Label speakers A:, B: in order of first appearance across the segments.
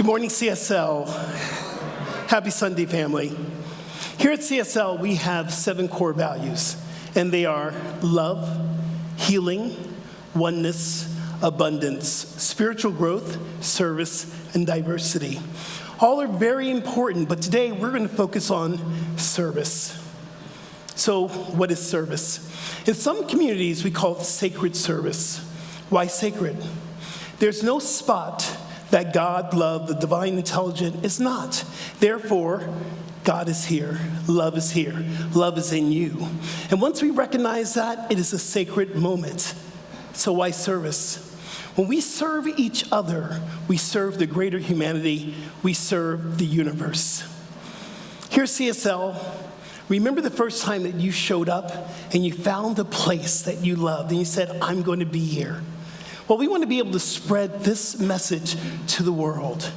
A: Good morning, CSL. Happy Sunday, family. Here at CSL, we have 7 core values, and they are love, healing, oneness, abundance, spiritual growth, service, and diversity. All are very important, but today we're going to focus on service. So, what is service? In some communities, we call it sacred service. Why sacred? There's no spot that God, love, the divine intelligence is not. Therefore, God is here. Love is here. Love is in you. And once we recognize that, it is a sacred moment. So why service? When we serve each other, we serve the greater humanity. We serve the universe. Here at CSL, remember the first time that you showed up and you found a place that you loved and you said, I'm going to be here. Well, we want to be able to spread this message to the world.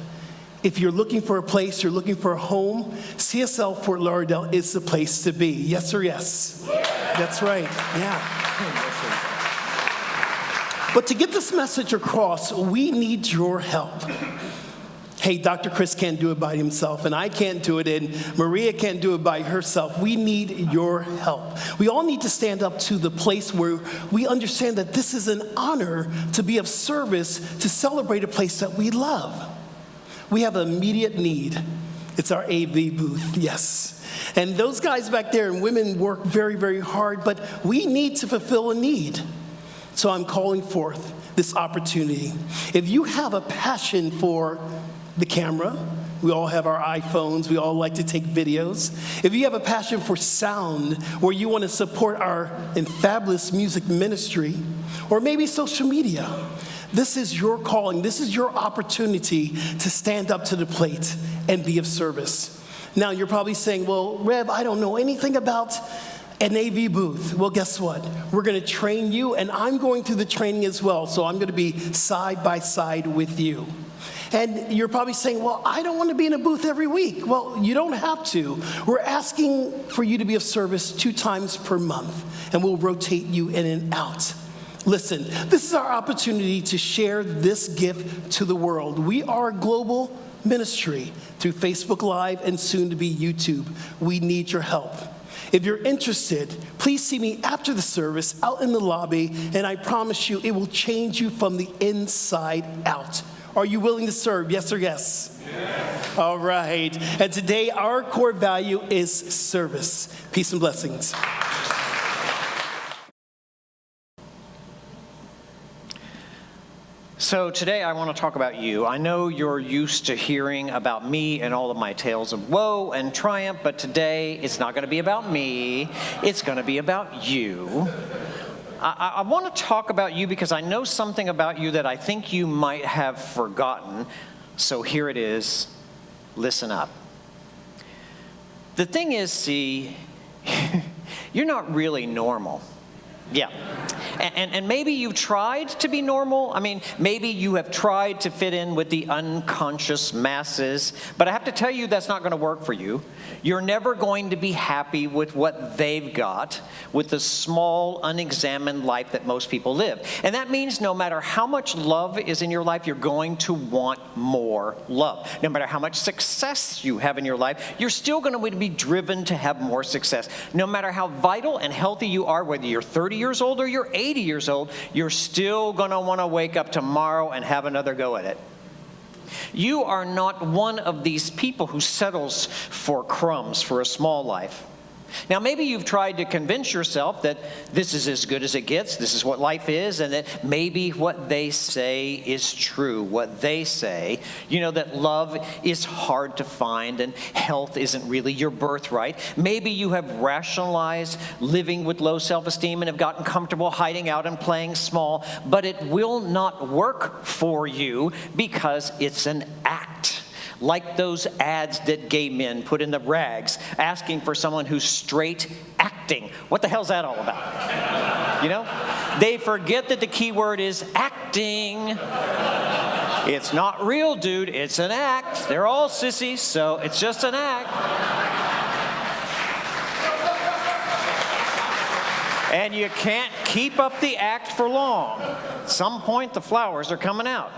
A: If you're looking for a place, you're looking for a home, CSL Fort Lauderdale is the place to be. Yes or yes? That's right, yeah. But to get this message across, we need your help. Hey, Dr. Chris can't do it by himself, and I can't do it, and Maria can't do it by herself. We need your help. We all need to stand up to the place where we understand that this is an honor to be of service, to celebrate a place that we love. We have an immediate need. It's our AV booth, yes. And those guys back there and women work very, very hard, but we need to fulfill a need. So I'm calling forth this opportunity. If you have a passion for the camera, we all have our iPhones, we all like to take videos. If you have a passion for sound, or you want to support our fabulous music ministry, or maybe social media, this is your calling, this is your opportunity to stand up to the plate and be of service. Now you're probably saying, well, Rev, I don't know anything about an AV booth. Well, guess what? We're going to train you, and I'm going through the training as well, so I'm going to be side by side with you. And you're probably saying, well, I don't want to be in a booth every week. Well, you don't have to. We're asking for you to be of service 2 times per month, and we'll rotate you in and out. Listen, this is our opportunity to share this gift to the world. We are a global ministry through Facebook Live and soon to be YouTube. We need your help. If you're interested, please see me after the service out in the lobby, and I promise you it will change you from the inside out. Are you willing to serve? Yes or yes? Yes. All right. And today our core value is service. Peace and blessings.
B: So today I want to talk about you. I know you're used to hearing about me and all of my tales of woe and triumph, but today it's not going to be about me. It's going to be about you. I want to talk about you because I know something about you that I think you might have forgotten. So here it is. Listen up. The thing is, see, you're not really normal. Yeah. And maybe you've tried to be normal. I mean, maybe you have tried to fit in with the unconscious masses, but I have to tell you that's not going to work for you. You're never going to be happy with what they've got, with the small, unexamined life that most people live. And that means no matter how much love is in your life, you're going to want more love. No matter how much success you have in your life, you're still going to be driven to have more success. No matter how vital and healthy you are, whether you're 30 years old or you're 80 years old, you're still going to want to wake up tomorrow and have another go at it. You are not one of these people who settles for crumbs for a small life. Now, maybe you've tried to convince yourself that this is as good as it gets, this is what life is, and that maybe what they say is true, what they say, that love is hard to find and health isn't really your birthright. Maybe you have rationalized living with low self-esteem and have gotten comfortable hiding out and playing small, but it will not work for you because it's an act. Like those ads that gay men put in the rags asking for someone who's straight acting. What the hell's that all about? They forget that the key word is acting. It's not real, dude. It's an act. They're all sissies, so it's just an act. And you can't keep up the act for long. At some point, the flowers are coming out.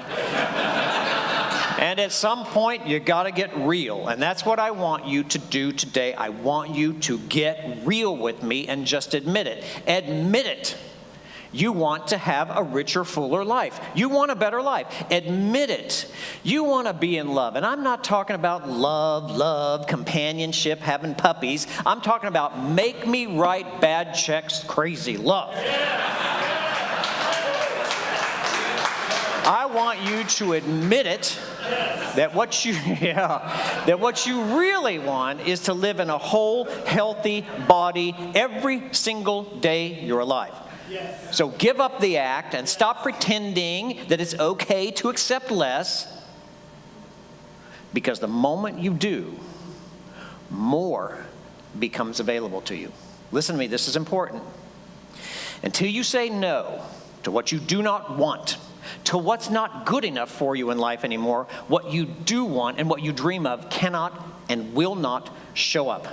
B: And at some point, you got to get real. And that's what I want you to do today. I want you to get real with me and just admit it. Admit it. You want to have a richer, fuller life. You want a better life. Admit it. You want to be in love. And I'm not talking about love, companionship, having puppies. I'm talking about make me write bad checks, crazy love. I want you to admit it, that what you really want is to live in a whole, healthy body every single day you're alive. Yes. So give up the act and stop pretending that it's okay to accept less, because the moment you do, more becomes available to you. Listen to me, this is important. Until you say no to what you do not want, to what's not good enough for you in life anymore, what you do want and what you dream of cannot and will not show up.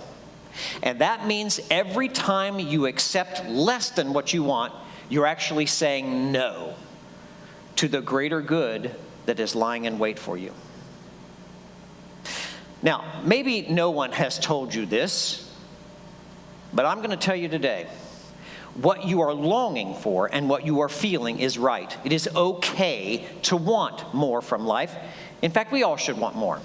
B: And that means every time you accept less than what you want, you're actually saying no to the greater good that is lying in wait for you. Now, maybe no one has told you this, but I'm going to tell you today. What you are longing for and what you are feeling is right. It is okay to want more from life. In fact, we all should want more.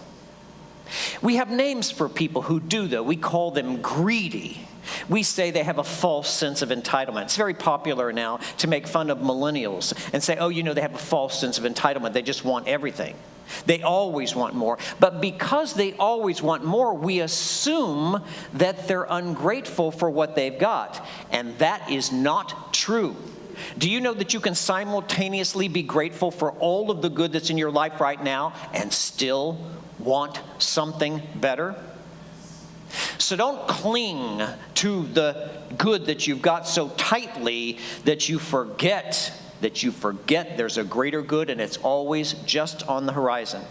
B: We have names for people who do, though. We call them greedy. We say they have a false sense of entitlement. It's very popular now to make fun of millennials and say, oh, they have a false sense of entitlement. They just want everything. They always want more. But because they always want more, we assume that they're ungrateful for what they've got. And that is not true. Do you know that you can simultaneously be grateful for all of the good that's in your life right now and still want something better? So don't cling to the good that you've got so tightly that you forget there's a greater good, and it's always just on the horizon.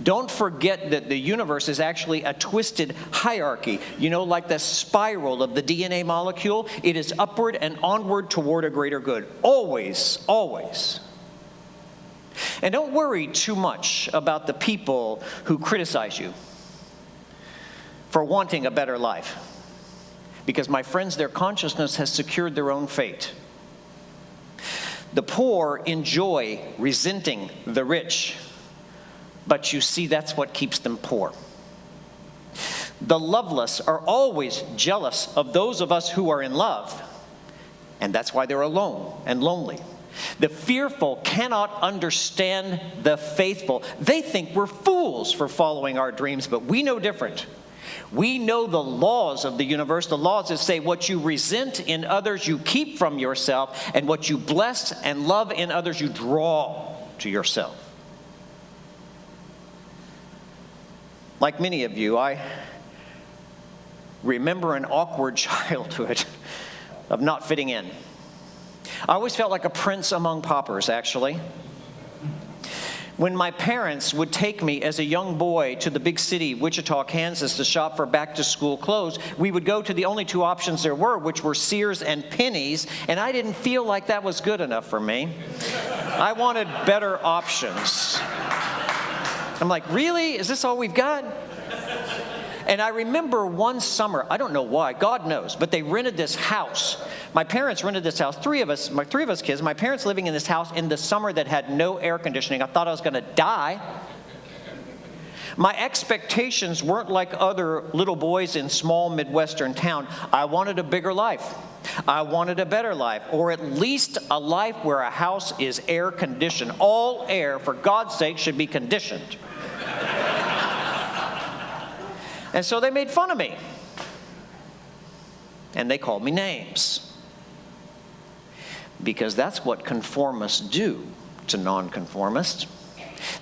B: Don't forget that the universe is actually a twisted hierarchy. Like the spiral of the DNA molecule, it is upward and onward toward a greater good. Always, always. And don't worry too much about the people who criticize you for wanting a better life. Because, my friends, their consciousness has secured their own fate. The poor enjoy resenting the rich, but you see, that's what keeps them poor. The loveless are always jealous of those of us who are in love, and that's why they're alone and lonely. The fearful cannot understand the faithful. They think we're fools for following our dreams, but we know different. We know the laws of the universe, the laws that say what you resent in others you keep from yourself, and what you bless and love in others you draw to yourself. Like many of you, I remember an awkward childhood of not fitting in. I always felt like a prince among paupers, actually. When my parents would take me as a young boy to the big city, Wichita, Kansas, to shop for back-to-school clothes, we would go to the only two options there were, which were Sears and Penny's, and I didn't feel like that was good enough for me. I wanted better options. I'm like, really? Is this all we've got? And I remember one summer, I don't know why, God knows, but they rented this house. My parents rented this house, three of us kids, my parents living in this house in the summer that had no air conditioning. I thought I was going to die. My expectations weren't like other little boys in small Midwestern town. I wanted a bigger life. I wanted a better life, or at least a life where a house is air conditioned. All air, for God's sake, should be conditioned. And so they made fun of me. And they called me names. Because that's what conformists do to nonconformists.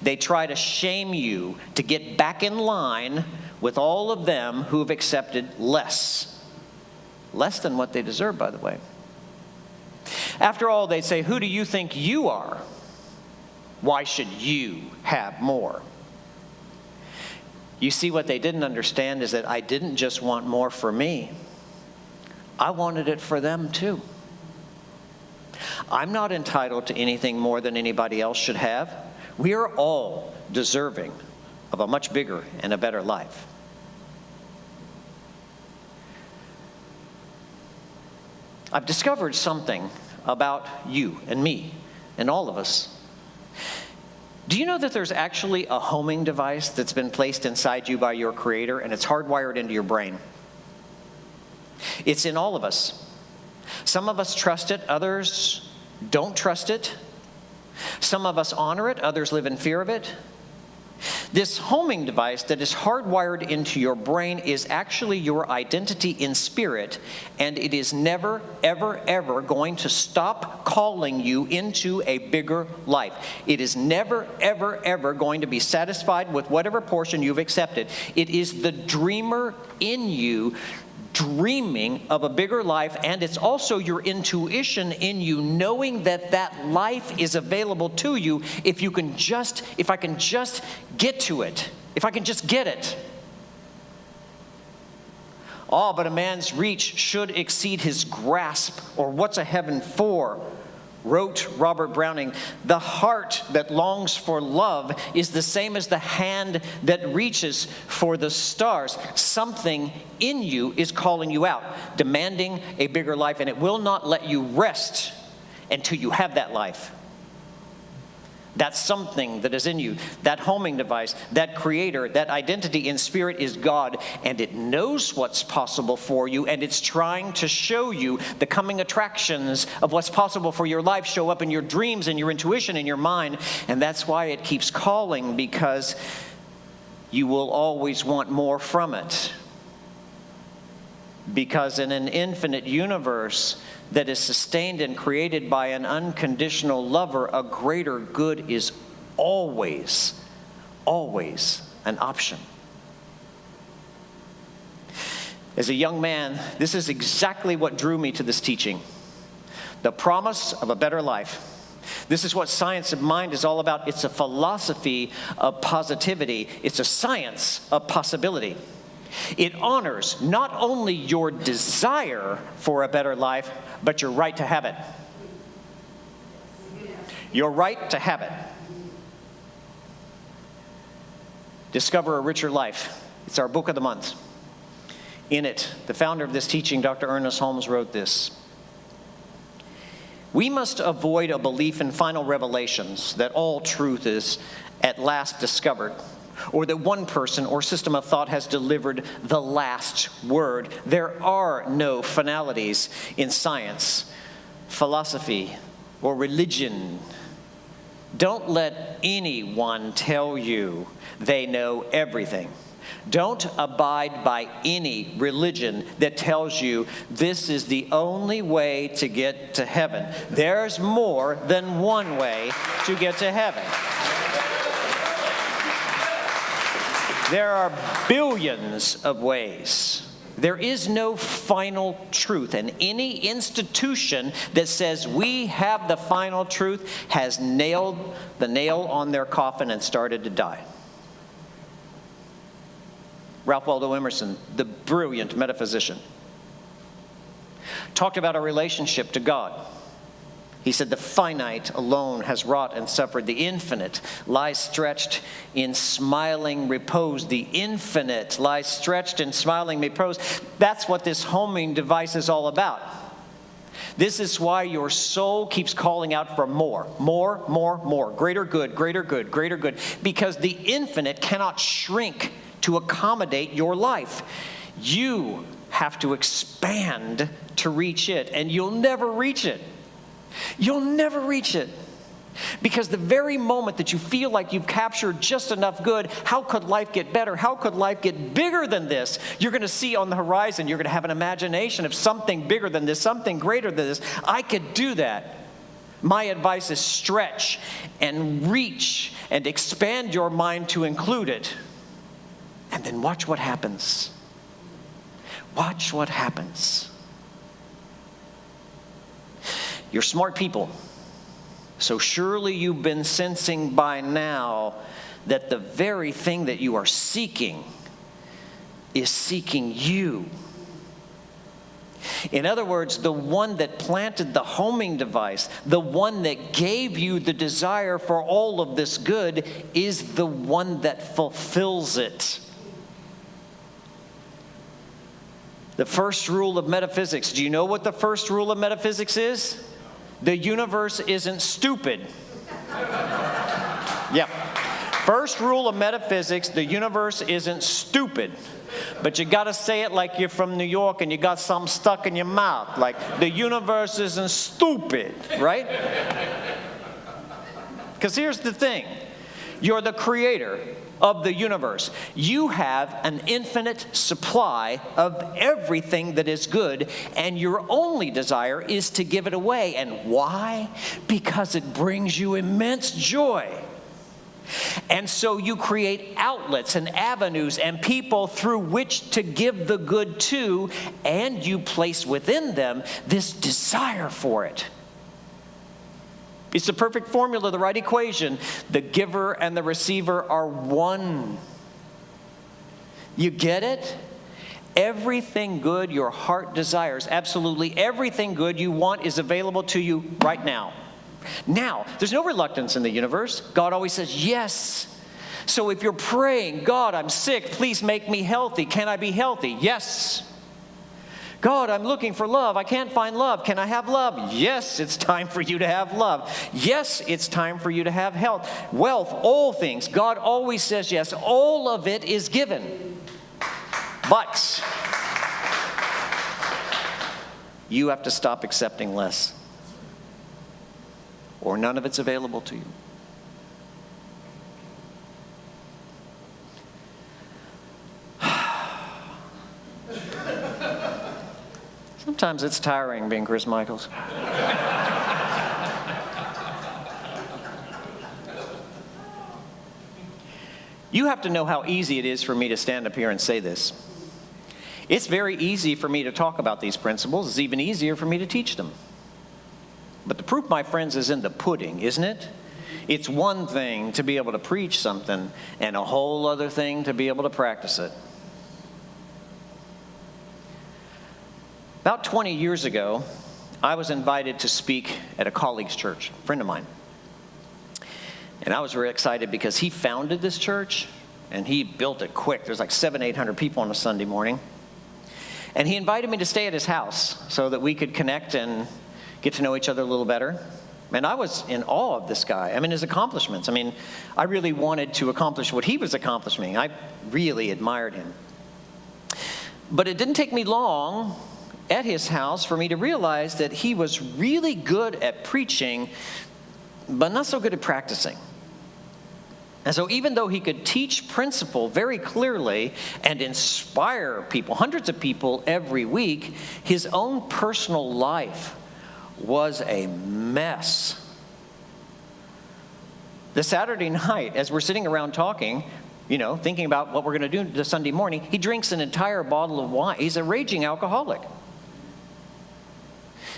B: They try to shame you to get back in line with all of them who have accepted less. Less than what they deserve, by the way. After all, they say, who do you think you are? Why should you have more? You see, what they didn't understand is that I didn't just want more for me. I wanted it for them too. I'm not entitled to anything more than anybody else should have. We are all deserving of a much bigger and a better life. I've discovered something about you and me and all of us. Do you know that there's actually a homing device that's been placed inside you by your Creator, and it's hardwired into your brain? It's in all of us. Some of us trust it, others don't trust it. Some of us honor it, others live in fear of it. This homing device that is hardwired into your brain is actually your identity in spirit, and it is never, ever, ever going to stop calling you into a bigger life. It is never, ever, ever going to be satisfied with whatever portion you've accepted. It is the dreamer in you dreaming of a bigger life, and it's also your intuition in you knowing that that life is available to you if I can just get to it, if I can just get it. Oh, but a man's reach should exceed his grasp, or what's a heaven for? Wrote Robert Browning, the heart that longs for love is the same as the hand that reaches for the stars. Something in you is calling you out, demanding a bigger life, and it will not let you rest until you have that life. That something that is in you, that homing device, that creator, that identity in spirit is God, and it knows what's possible for you, and it's trying to show you the coming attractions of what's possible for your life show up in your dreams and your intuition and your mind, and that's why it keeps calling, because you will always want more from it. Because in an infinite universe that is sustained and created by an unconditional lover, a greater good is always, always an option. As a young man, this is exactly what drew me to this teaching. The promise of a better life. This is what science of mind is all about. It's a philosophy of positivity. It's a science of possibility. It honors not only your desire for a better life, but your right to have it. Your right to have it. Discover a Richer Life. It's our book of the month. In it, the founder of this teaching, Dr. Ernest Holmes, wrote this: we must avoid a belief in final revelations that all truth is at last discovered, or that one person or system of thought has delivered the last word. There are no finalities in science, philosophy, or religion. Don't let anyone tell you they know everything. Don't abide by any religion that tells you this is the only way to get to heaven. There's more than one way to get to heaven. There are billions of ways. There is no final truth, and any institution that says we have the final truth has nailed the nail on their coffin and started to die. Ralph Waldo Emerson, the brilliant metaphysician, talked about our relationship to God. He said, the finite alone has wrought and suffered. The infinite lies stretched in smiling repose. The infinite lies stretched in smiling repose. That's what this homing device is all about. This is why your soul keeps calling out for more, more, more, more. Greater good, greater good, greater good. Because the infinite cannot shrink to accommodate your life. You have to expand to reach it, and you'll never reach it. You'll never reach it. Because the very moment that you feel like you've captured just enough good, how could life get better? How could life get bigger than this? You're going to see on the horizon, you're going to have an imagination of something bigger than this, something greater than this. I could do that. My advice is stretch and reach and expand your mind to include it. And then watch what happens. Watch what happens. You're smart people. So surely you've been sensing by now that the very thing that you are seeking is seeking you. In other words, the one that planted the homing device, the one that gave you the desire for all of this good, is the one that fulfills it. The first rule of metaphysics. Do you know what the first rule of metaphysics is? The universe isn't stupid. Yeah. First rule of metaphysics, the universe isn't stupid. But you got to say it like you're from New York and you got something stuck in your mouth. Like, the universe isn't stupid, right? Because here's the thing. You're the creator of the universe. You have an infinite supply of everything that is good, and your only desire is to give it away. And why? Because it brings you immense joy. And so you create outlets and avenues and people through which to give the good to, and you place within them this desire for it. It's the perfect formula, the right equation. The giver and the receiver are one. You get it? Everything good your heart desires, absolutely everything good you want, is available to you right now. Now, there's no reluctance in the universe. God always says yes. So if you're praying, God, I'm sick, please make me healthy. Can I be healthy? Yes. God, I'm looking for love. I can't find love. Can I have love? Yes, it's time for you to have love. Yes, it's time for you to have health, wealth, all things. God always says yes. All of it is given. But you have to stop accepting less, or none of it's available to you. Sometimes it's tiring being Chris Michaels. You have to know how easy it is for me to stand up here and say this. It's very easy for me to talk about these principles. It's even easier for me to teach them. But the proof, my friends, is in the pudding, isn't it? It's one thing to be able to preach something and a whole other thing to be able to practice it. About 20 years ago, I was invited to speak at a colleague's church, a friend of mine. And I was very excited because he founded this church and he built it quick. There's like 700-800 people on a Sunday morning. And he invited me to stay at his house so that we could connect and get to know each other a little better. And I was in awe of this guy. I mean, his accomplishments. I mean, I really wanted to accomplish what he was accomplishing. I really admired him. But it didn't take me long at his house for me to realize that he was really good at preaching, but not so good at practicing. And so even though he could teach principle very clearly and inspire people, hundreds of people every week, his own personal life was a mess. The Saturday night, as we're sitting around talking, thinking about what we're going to do this Sunday morning, he drinks an entire bottle of wine. He's a raging alcoholic.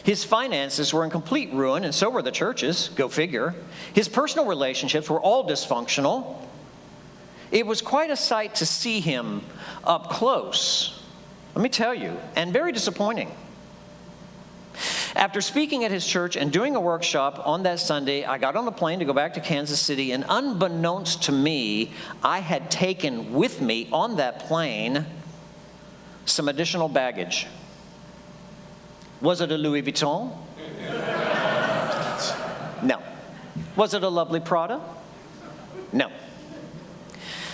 B: His finances were in complete ruin, and so were the churches, go figure. His personal relationships were all dysfunctional. It was quite a sight to see him up close, let me tell you, and very disappointing. After speaking at his church and doing a workshop on that Sunday, I got on a plane to go back to Kansas City, and unbeknownst to me, I had taken with me on that plane some additional baggage. Was it a Louis Vuitton? No. Was it a lovely Prada? No.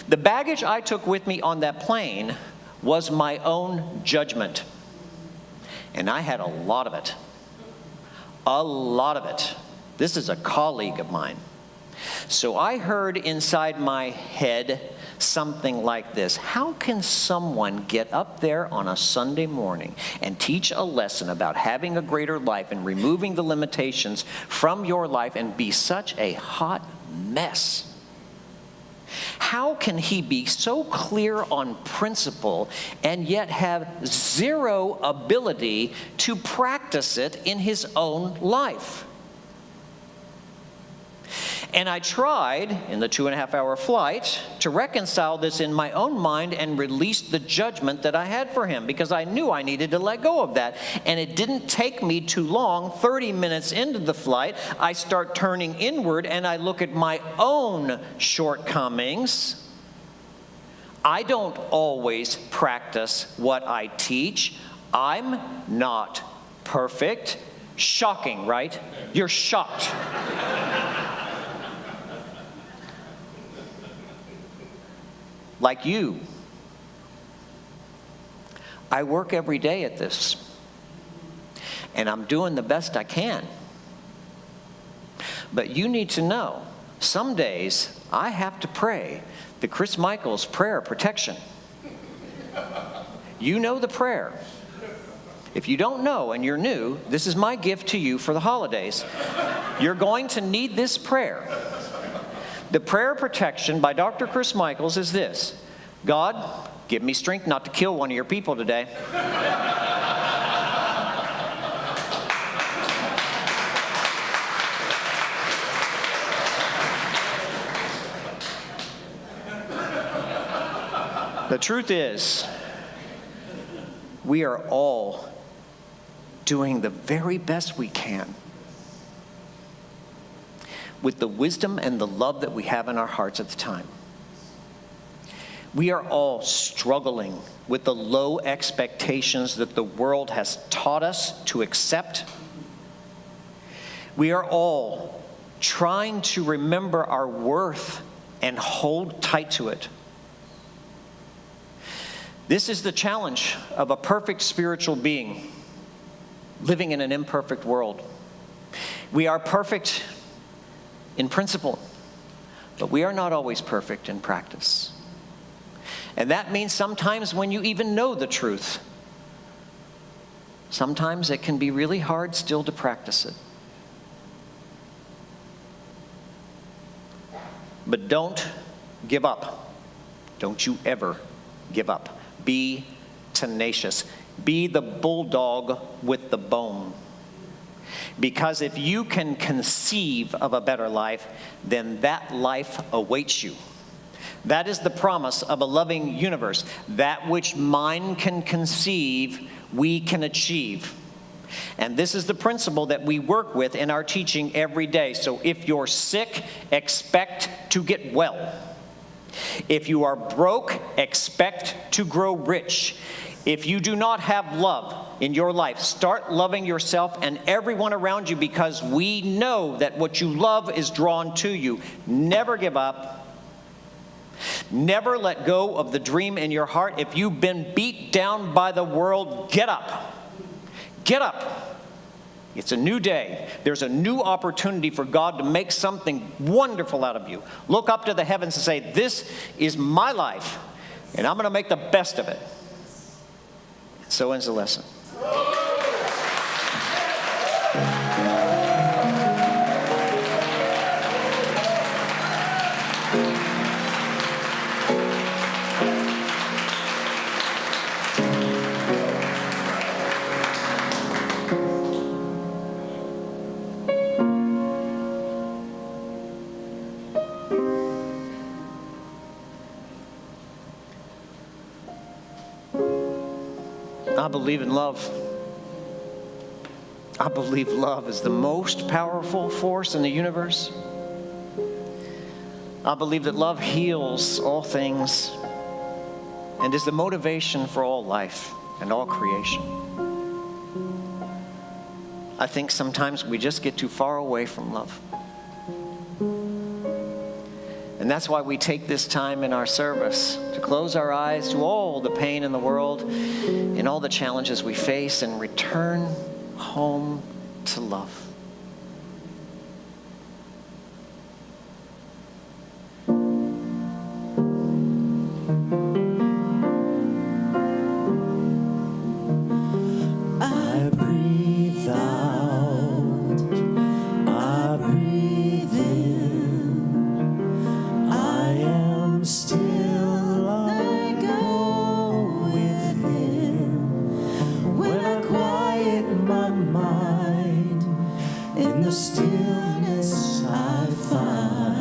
B: The baggage I took with me on that plane was my own judgment. And I had a lot of it. A lot of it. This is a colleague of mine. So I heard inside my head something like this. How can someone get up there on a Sunday morning and teach a lesson about having a greater life and removing the limitations from your life and be such a hot mess? How can he be so clear on principle and yet have zero ability to practice it in his own life? And I tried, in the 2.5-hour flight, to reconcile this in my own mind and release the judgment that I had for him, because I knew I needed to let go of that. And it didn't take me too long. 30 minutes into the flight, I start turning inward and I look at my own shortcomings. I don't always practice what I teach. I'm not perfect. Shocking, right? You're shocked. Like you. I work every day at this, and I'm doing the best I can. But you need to know, some days I have to pray the Chris Michaels prayer of protection. You know the prayer. If you don't know and you're new, this is my gift to you for the holidays. You're going to need this prayer. The prayer of protection by Dr. Chris Michaels is this: God, give me strength not to kill one of your people today. The truth is, we are all doing the very best we can with the wisdom and the love that we have in our hearts at the time. We are all struggling with the low expectations that the world has taught us to accept. We are all trying to remember our worth and hold tight to it. This is the challenge of a perfect spiritual being living in an imperfect world. We are perfect in principle, but we are not always perfect in practice. And that means sometimes when you even know the truth, sometimes it can be really hard still to practice it. But don't give up. Don't you ever give up. Be tenacious. Be the bulldog with the bone. Because if you can conceive of a better life, then that life awaits you. That is the promise of a loving universe. That which mind can conceive, we can achieve. And this is the principle that we work with in our teaching every day. So if you're sick, expect to get well. If you are broke, expect to grow rich. If you do not have love in your life, start loving yourself and everyone around you, because we know that what you love is drawn to you. Never give up. Never let go of the dream in your heart. If you've been beat down by the world, get up. Get up. It's a new day. There's a new opportunity for God to make something wonderful out of you. Look up to the heavens and say, this is my life, and I'm going to make the best of it. So ends the lesson. I believe in love. I believe love is the most powerful force in the universe. I believe that love heals all things and is the motivation for all life and all creation. I think sometimes we just get too far away from love. And that's why we take this time in our service to close our eyes to all the pain in the world and all the challenges we face and return home to love.
C: I breathe out, I breathe in, I am still, I go within. When I quiet my mind, in the stillness I find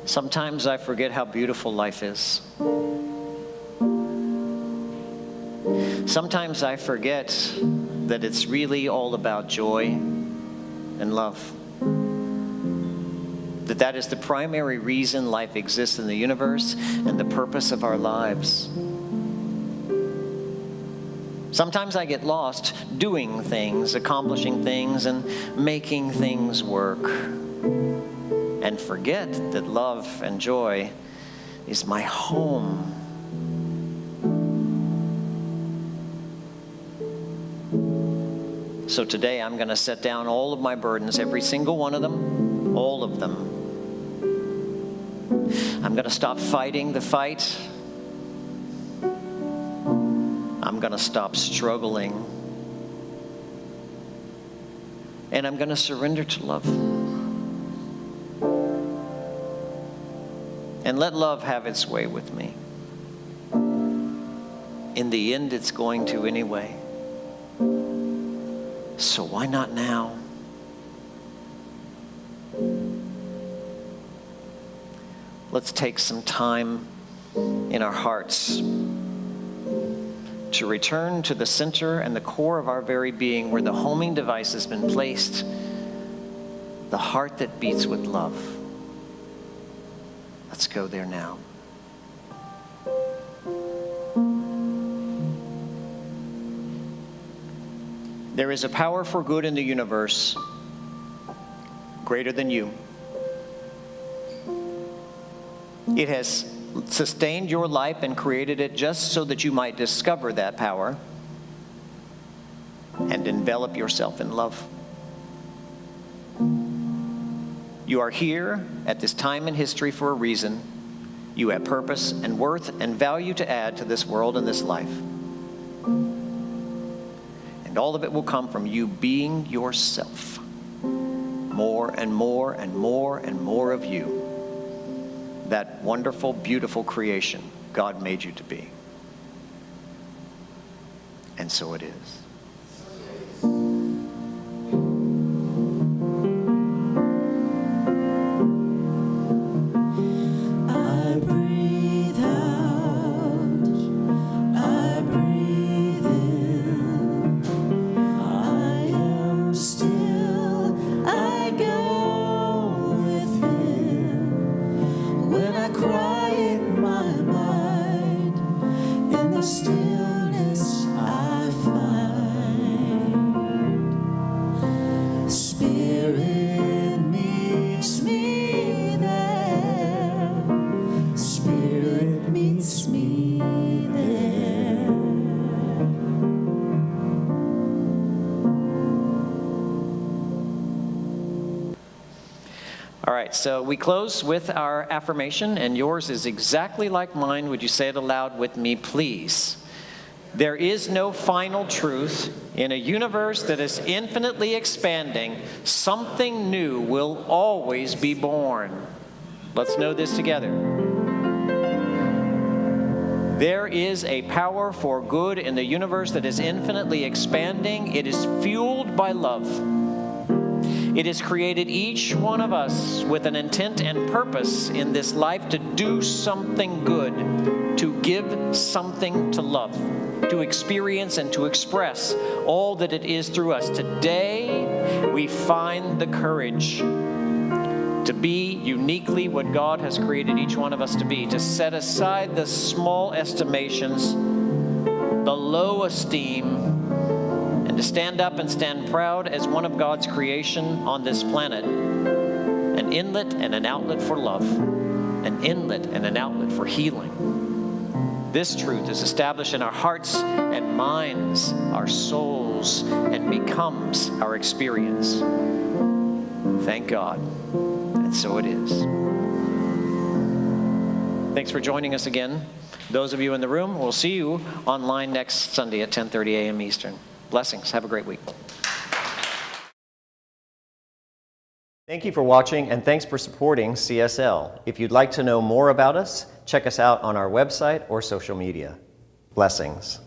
B: Sometimes I forget how beautiful life is. Sometimes I forget that it's really all about joy and love. That is the primary reason life exists in the universe and the purpose of our lives. Sometimes I get lost doing things, accomplishing things, and making things work, and forget that love and joy is my home. So today I'm going to set down all of my burdens, every single one of them, all of them. I'm going to stop fighting the fight. I'm going to stop struggling. And I'm going to surrender to love. And let love have its way with me. In the end, it's going to anyway. So why not now? Let's take some time in our hearts to return to the center and the core of our very being, where the homing device has been placed, the heart that beats with love. Let's go there now. There is a power for good in the universe greater than you. It has sustained your life and created it just so that you might discover that power and envelop yourself in love. You are here at this time in history for a reason. You have purpose and worth and value to add to this world and this life. And all of it will come from you being yourself. More and more and more and more of you. That wonderful, beautiful creation God made you to be. And so it is.
C: I breathe out, I breathe in, I am still, I go within. When I quiet my mind, in the stillness I find. Spirit meets me there. Spirit meets me there.
B: All right, so we close with our affirmation, and yours is exactly like mine. Would you say it aloud with me, please? There is no final truth. In a universe that is infinitely expanding, something new will always be born. Let's know this together. There is a power for good in the universe that is infinitely expanding. It is fueled by love. It has created each one of us with an intent and purpose in this life to do something good, to give something to love, to experience and to express all that it is through us. Today, we find the courage to be uniquely what God has created each one of us to be, to set aside the small estimations, the low esteem, and to stand up and stand proud as one of God's creation on this planet, an inlet and an outlet for love, an inlet and an outlet for healing. This truth is established in our hearts and minds, our souls, and becomes our experience. Thank God, and so it is. Thanks for joining us again. Those of you in the room, we'll see you online next Sunday at 10:30 a.m. Eastern. Blessings. Have a great week.
D: Thank you for watching, and thanks for supporting CSL. If you'd like to know more about us, check us out on our website or social media. Blessings.